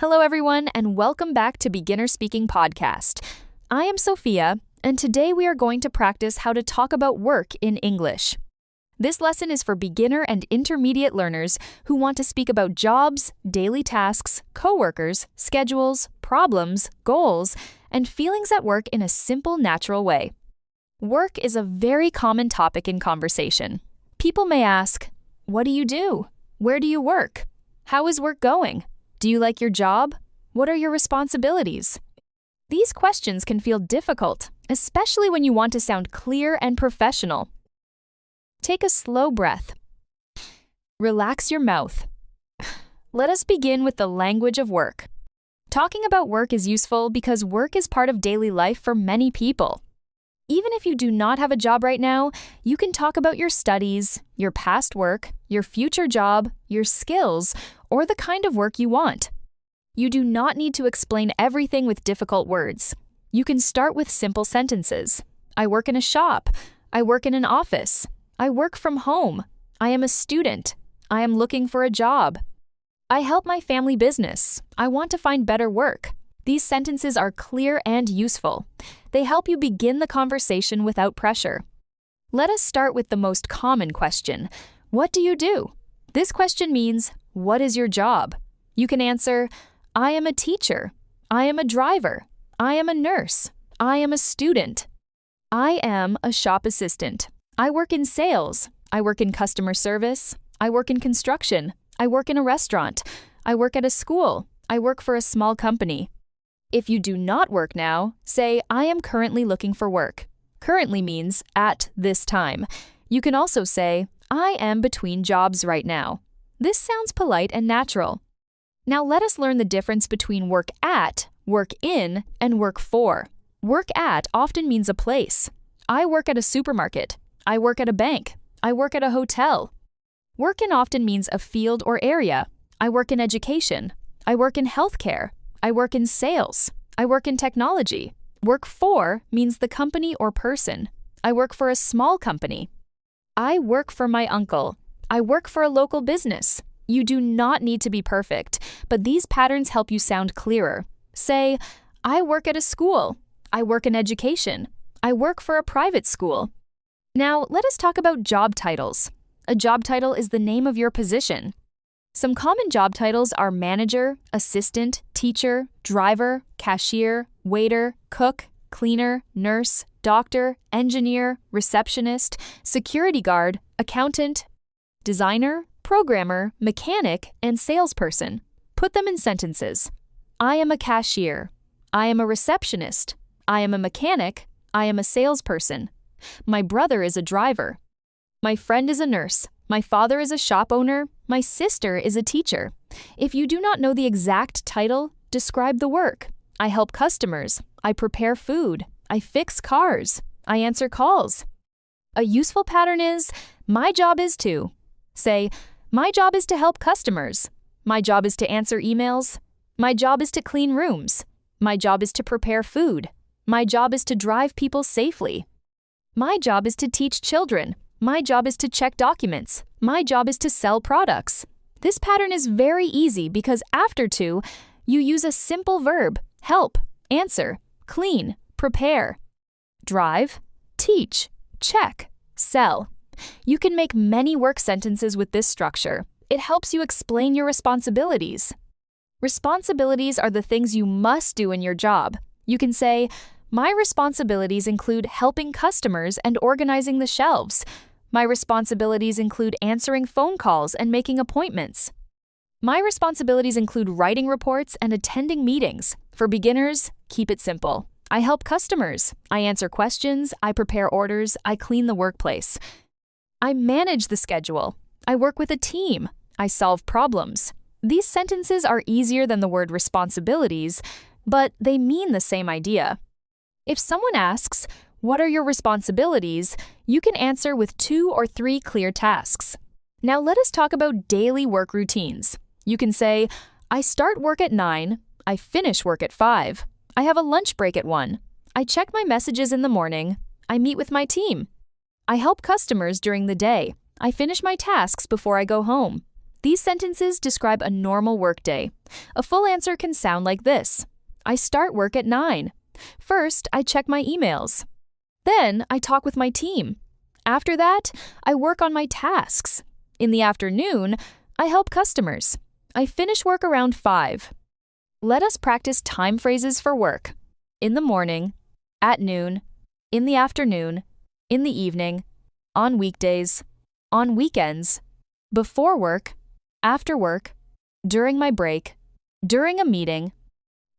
Hello, everyone, and welcome back to Beginner Speaking Podcast. I am Sophia, and today we are going to practice how to talk about work in English. This lesson is for beginner and intermediate learners who want to speak about jobs, daily tasks, coworkers, schedules, problems, goals, and feelings at work in a simple, natural way. Work is a very common topic in conversation. People may ask, "What do you do? Where do you work? How is work going? Do you like your job? What are your responsibilities?" These questions can feel difficult, especially when you want to sound clear and professional. Take a slow breath. Relax your mouth. Let us begin with the language of work. Talking about work is useful because work is part of daily life for many people. Even if you do not have a job right now, you can talk about your studies, your past work, your future job, your skills, or the kind of work you want. You do not need to explain everything with difficult words. You can start with simple sentences. I work in a shop. I work in an office. I work from home. I am a student. I am looking for a job. I help my family business. I want to find better work. These sentences are clear and useful. They help you begin the conversation without pressure. Let us start with the most common question. What do you do? This question means, what is your job? You can answer, I am a teacher. I am a driver. I am a nurse. I am a student. I am a shop assistant. I work in sales. I work in customer service. I work in construction. I work in a restaurant. I work at a school. I work for a small company. If you do not work now, say, I am currently looking for work. Currently means at this time. You can also say, I am between jobs right now. This sounds polite and natural. Now let us learn the difference between work at, work in, and work for. Work at often means a place. I work at a supermarket. I work at a bank. I work at a hotel. Work in often means a field or area. I work in education. I work in healthcare. I work in sales. I work in technology. Work for means the company or person. I work for a small company. I work for my uncle. I work for a local business. You do not need to be perfect, but these patterns help you sound clearer. Say, I work at a school. I work in education. I work for a private school. Now, let us talk about job titles. A job title is the name of your position. Some common job titles are manager, assistant, teacher, driver, cashier, waiter, cook, cleaner, nurse, doctor, engineer, receptionist, security guard, accountant, designer, programmer, mechanic, and salesperson. Put them in sentences. I am a cashier. I am a receptionist. I am a mechanic. I am a salesperson. My brother is a driver. My friend is a nurse. My father is a shop owner. My sister is a teacher. If you do not know the exact title, describe the work. I help customers. I prepare food. I fix cars. I answer calls. A useful pattern is, my job is to. Say, my job is to help customers. My job is to answer emails. My job is to clean rooms. My job is to prepare food. My job is to drive people safely. My job is to teach children. My job is to check documents. My job is to sell products. This pattern is very easy because after to, you use a simple verb, help, answer, clean, prepare, drive, teach, check, sell. You can make many work sentences with this structure. It helps you explain your responsibilities. Responsibilities are the things you must do in your job. You can say, my responsibilities include helping customers and organizing the shelves. My responsibilities include answering phone calls and making appointments. My responsibilities include writing reports and attending meetings. For beginners, keep it simple. I help customers. I answer questions. I prepare orders. I clean the workplace. I manage the schedule. I work with a team. I solve problems. These sentences are easier than the word responsibilities, but they mean the same idea. If someone asks, what are your responsibilities? You can answer with 2 or 3 clear tasks. Now let us talk about daily work routines. You can say, I start work at 9. I finish work at 5. I have a lunch break at 1. I check my messages in the morning. I meet with my team. I help customers during the day. I finish my tasks before I go home. These sentences describe a normal workday. A full answer can sound like this. I start work at 9. First, I check my emails. Then, I talk with my team. After that, I work on my tasks. In the afternoon, I help customers. I finish work around 5. Let us practice time phrases for work. In the morning, at noon, in the afternoon, in the evening, on weekdays, on weekends, before work, after work, during my break, during a meeting.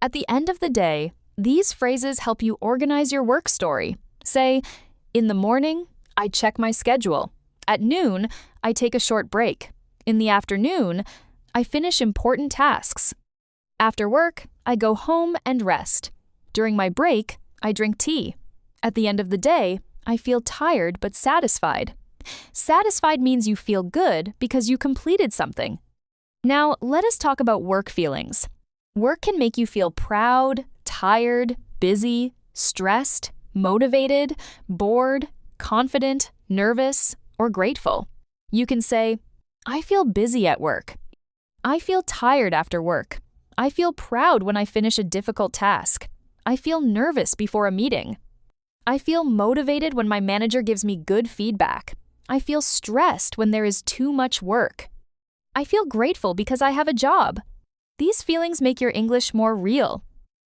At the end of the day, these phrases help you organize your work story. Say, in the morning, I check my schedule. At noon, I take a short break. In the afternoon, I finish important tasks. After work, I go home and rest. During my break, I drink tea. At the end of the day, I feel tired but satisfied. Satisfied means you feel good because you completed something. Now, let us talk about work feelings. Work can make you feel proud, tired, busy, stressed, motivated, bored, confident, nervous, or grateful. You can say, I feel busy at work. I feel tired after work. I feel proud when I finish a difficult task. I feel nervous before a meeting. I feel motivated when my manager gives me good feedback. I feel stressed when there is too much work. I feel grateful because I have a job. These feelings make your English more real.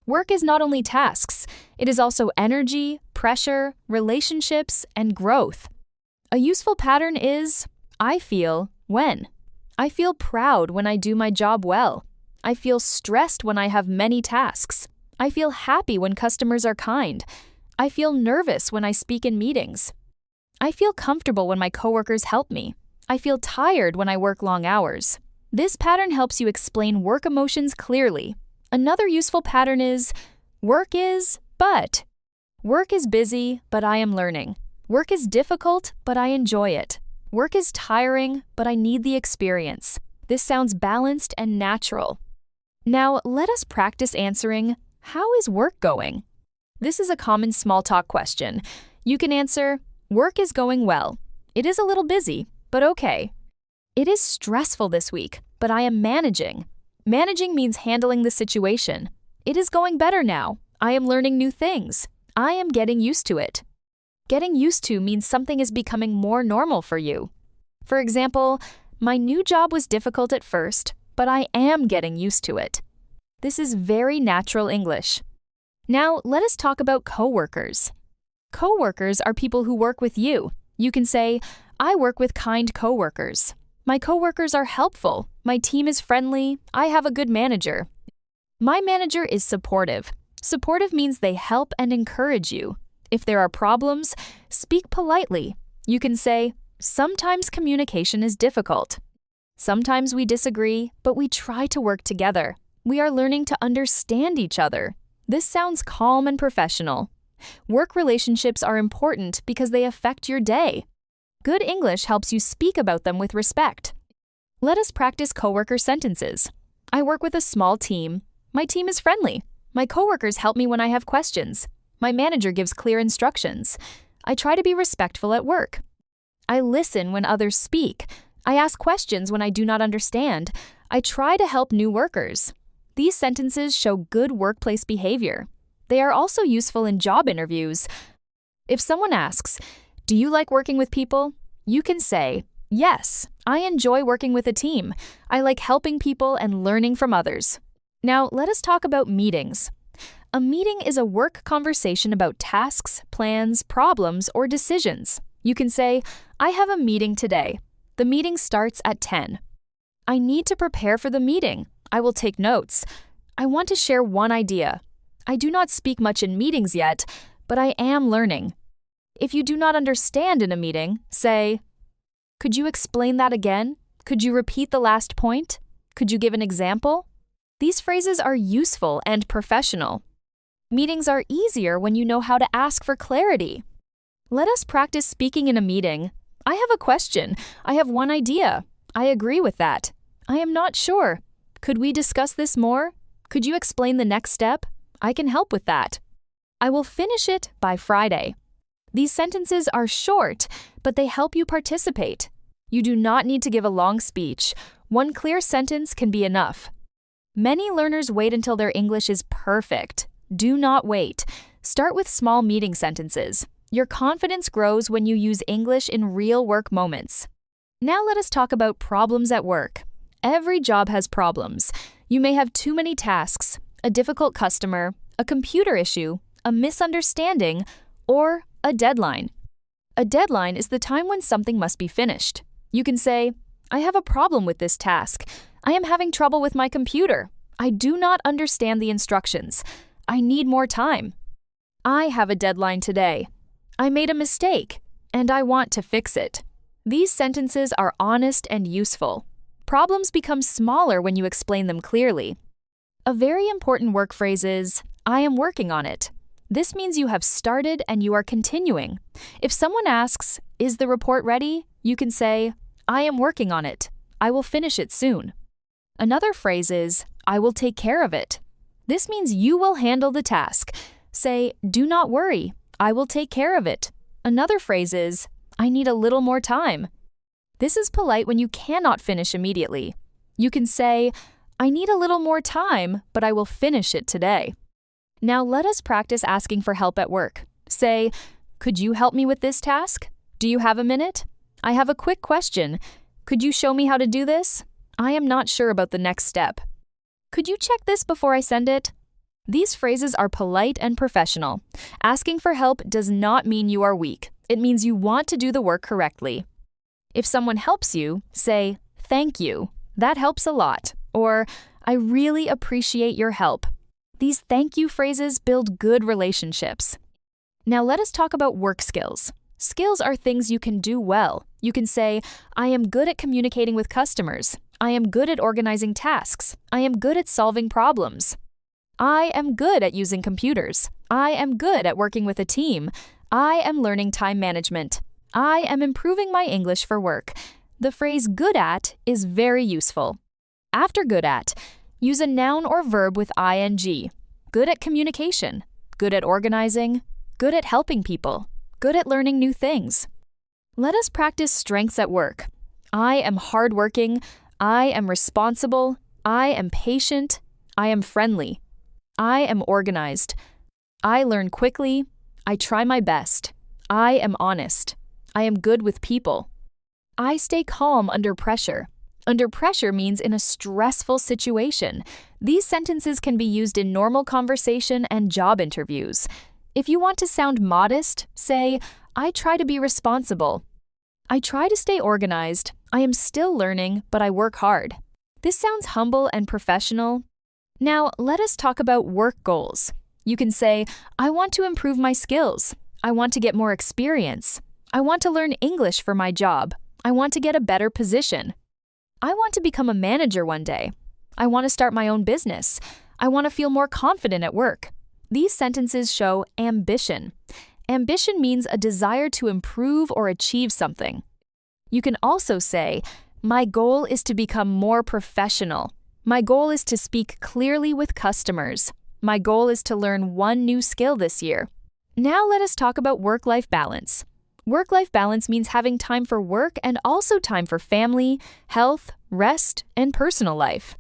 Work is not only tasks, it is also energy, pressure, relationships, and growth. A useful pattern is, I feel when. I feel proud when I do my job well. I feel stressed when I have many tasks. I feel happy when customers are kind. I feel nervous when I speak in meetings. I feel comfortable when my coworkers help me. I feel tired when I work long hours. This pattern helps you explain work emotions clearly. Another useful pattern is, work is, but. Work is busy, but I am learning. Work is difficult, but I enjoy it. Work is tiring, but I need the experience. This sounds balanced and natural. Now, let us practice answering, how is work going? This is a common small talk question. You can answer, work is going well. It is a little busy, but okay. It is stressful this week, but I am managing. Managing means handling the situation. It is going better now. I am learning new things. I am getting used to it. Getting used to means something is becoming more normal for you. For example, my new job was difficult at first, but I am getting used to it. This is very natural English. Now, let us talk about coworkers. Coworkers are people who work with you. You can say, I work with kind coworkers. My coworkers are helpful. My team is friendly. I have a good manager. My manager is supportive. Supportive means they help and encourage you. If there are problems, speak politely. You can say, sometimes communication is difficult. Sometimes we disagree, but we try to work together. We are learning to understand each other. This sounds calm and professional. Work relationships are important because they affect your day. Good English helps you speak about them with respect. Let us practice coworker sentences. I work with a small team. My team is friendly. My coworkers help me when I have questions. My manager gives clear instructions. I try to be respectful at work. I listen when others speak. I ask questions when I do not understand. I try to help new workers. These sentences show good workplace behavior. They are also useful in job interviews. If someone asks, do you like working with people? You can say, yes, I enjoy working with a team. I like helping people and learning from others. Now, let us talk about meetings. A meeting is a work conversation about tasks, plans, problems, or decisions. You can say, I have a meeting today. The meeting starts at 10. I need to prepare for the meeting. I will take notes. I want to share one idea. I do not speak much in meetings yet, but I am learning. If you do not understand in a meeting, say, could you explain that again? Could you repeat the last point? Could you give an example? These phrases are useful and professional. Meetings are easier when you know how to ask for clarity. Let us practice speaking in a meeting. I have a question. I have one idea. I agree with that. I am not sure. Could we discuss this more? Could you explain the next step? I can help with that. I will finish it by Friday. These sentences are short, but they help you participate. You do not need to give a long speech. One clear sentence can be enough. Many learners wait until their English is perfect. Do not wait. Start with small meeting sentences. Your confidence grows when you use English in real work moments. Now let us talk about problems at work. Every job has problems. You may have too many tasks, a difficult customer, a computer issue, a misunderstanding, or a deadline. A deadline is the time when something must be finished. You can say, I have a problem with this task. I am having trouble with my computer. I do not understand the instructions. I need more time. I have a deadline today. I made a mistake, and I want to fix it. These sentences are honest and useful. Problems become smaller when you explain them clearly. A very important work phrase is, I am working on it. This means you have started and you are continuing. If someone asks, is the report ready? You can say, I am working on it. I will finish it soon. Another phrase is, I will take care of it. This means you will handle the task. Say, do not worry. I will take care of it. Another phrase is, I need a little more time. This is polite when you cannot finish immediately. You can say, I need a little more time, but I will finish it today. Now let us practice asking for help at work. Say, could you help me with this task? Do you have a minute? I have a quick question. Could you show me how to do this? I am not sure about the next step. Could you check this before I send it? These phrases are polite and professional. Asking for help does not mean you are weak. It means you want to do the work correctly. If someone helps you, say, thank you. That helps a lot. Or, I really appreciate your help. These thank you phrases build good relationships. Now let us talk about work skills. Skills are things you can do well. You can say, I am good at communicating with customers. I am good at organizing tasks. I am good at solving problems. I am good at using computers. I am good at working with a team. I am learning time management. I am improving my English for work. The phrase good at is very useful. After good at, use a noun or verb with ing. Good at communication. Good at organizing. Good at helping people. Good at learning new things. Let us practice strengths at work. I am hardworking. I am responsible. I am patient. I am friendly. I am organized. I learn quickly. I try my best. I am honest. I am good with people. I stay calm under pressure. Under pressure means in a stressful situation. These sentences can be used in normal conversation and job interviews. If you want to sound modest, say, I try to be responsible. I try to stay organized. I am still learning, but I work hard. This sounds humble and professional. Now, let us talk about work goals. You can say, I want to improve my skills. I want to get more experience. I want to learn English for my job. I want to get a better position. I want to become a manager one day. I want to start my own business. I want to feel more confident at work. These sentences show ambition. Ambition means a desire to improve or achieve something. You can also say, my goal is to become more professional. My goal is to speak clearly with customers. My goal is to learn one new skill this year. Now let us talk about work-life balance. Work-life balance means having time for work and also time for family, health, rest, and personal life.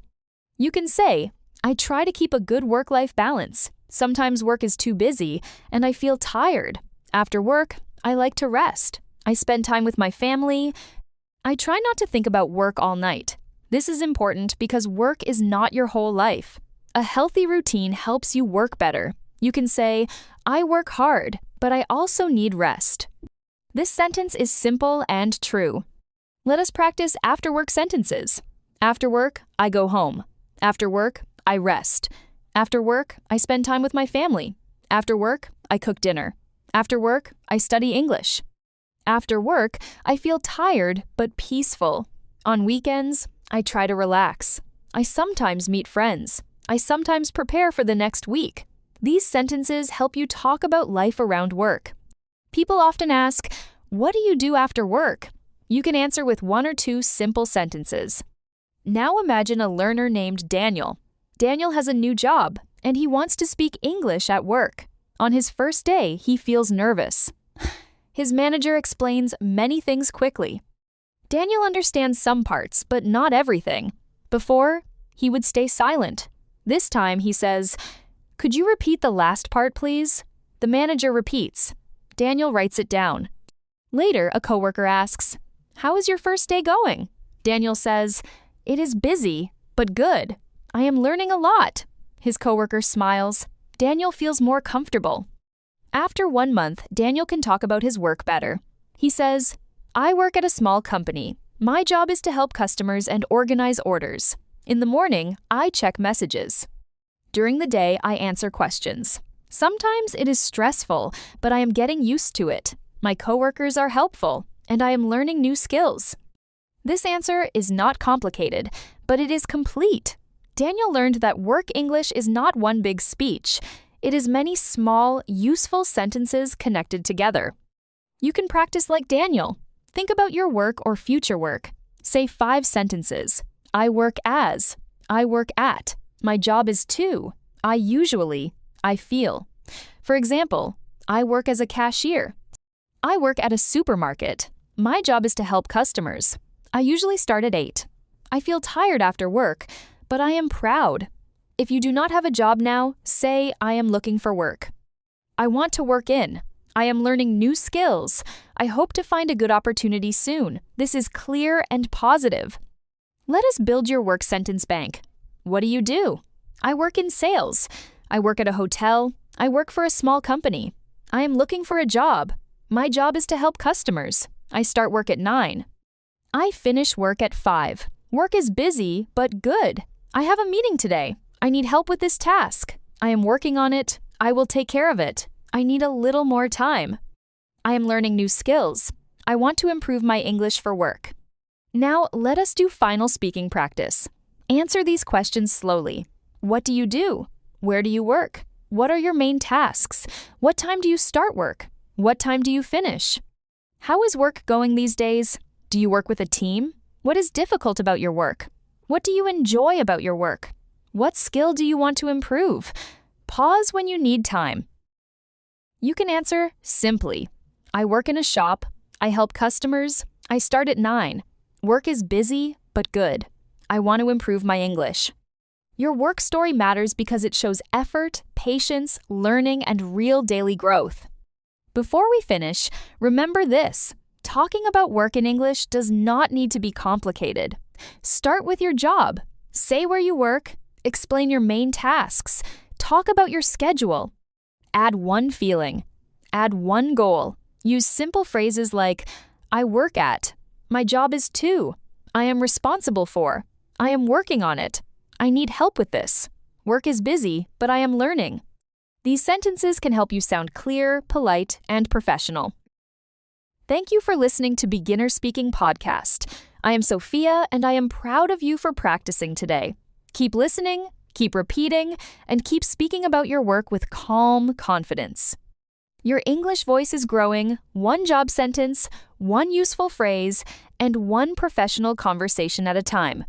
You can say, I try to keep a good work-life balance. Sometimes work is too busy, and I feel tired. After work, I like to rest. I spend time with my family. I try not to think about work all night. This is important because work is not your whole life. A healthy routine helps you work better. You can say, I work hard, but I also need rest. This sentence is simple and true. Let us practice after-work sentences. After work, I go home. After work, I rest. After work, I spend time with my family. After work, I cook dinner. After work, I study English. After work, I feel tired but peaceful. On weekends, I try to relax. I sometimes meet friends. I sometimes prepare for the next week. These sentences help you talk about life around work. People often ask, what do you do after work? You can answer with one or two simple sentences. Now imagine a learner named Daniel. Daniel has a new job, and he wants to speak English at work. On his first day, he feels nervous. His manager explains many things quickly. Daniel understands some parts, but not everything. Before, he would stay silent. This time, he says, "Could you repeat the last part, please?" The manager repeats. Daniel writes it down. Later, a coworker asks, "How is your first day going?" Daniel says, "It is busy, but good. I am learning a lot." His coworker smiles. Daniel feels more comfortable. After 1 month, Daniel can talk about his work better. He says, "I work at a small company. My job is to help customers and organize orders. In the morning, I check messages. During the day, I answer questions. Sometimes it is stressful, but I am getting used to it. My coworkers are helpful, and I am learning new skills." This answer is not complicated, but it is complete. Daniel learned that work English is not one big speech. It is many small, useful sentences connected together. You can practice like Daniel. Think about your work or future work. Say 5 sentences. I work as. I work at. My job is to. I usually. I feel. For example, I work as a cashier. I work at a supermarket. My job is to help customers. I usually start at 8. I feel tired after work, but I am proud. If you do not have a job now, say, I am looking for work. I want to work in. I am learning new skills. I hope to find a good opportunity soon. This is clear and positive. Let us build your work sentence bank. What do you do? I work in sales. I work at a hotel. I work for a small company. I am looking for a job. My job is to help customers. I start work at 9. I finish work at 5. Work is busy, but good. I have a meeting today. I need help with this task. I am working on it. I will take care of it. I need a little more time. I am learning new skills. I want to improve my English for work. Now, let us do final speaking practice. Answer these questions slowly. What do you do? Where do you work? What are your main tasks? What time do you start work? What time do you finish? How is work going these days? Do you work with a team? What is difficult about your work? What do you enjoy about your work? What skill do you want to improve? Pause when you need time. You can answer simply. I work in a shop. I help customers. I start at 9. Work is busy, but good. I want to improve my English. Your work story matters because it shows effort, patience, learning, and real daily growth. Before we finish, remember this. Talking about work in English does not need to be complicated. Start with your job. Say where you work. Explain your main tasks. Talk about your schedule. Add one feeling. Add one goal. Use simple phrases like, I work at. My job is to. I am responsible for. I am working on it. I need help with this. Work is busy, but I am learning. These sentences can help you sound clear, polite, and professional. Thank you for listening to Beginner Speaking Podcast. I am Sophia, and I am proud of you for practicing today. Keep listening, keep repeating, and keep speaking about your work with calm confidence. Your English voice is growing, one job sentence, one useful phrase, and one professional conversation at a time.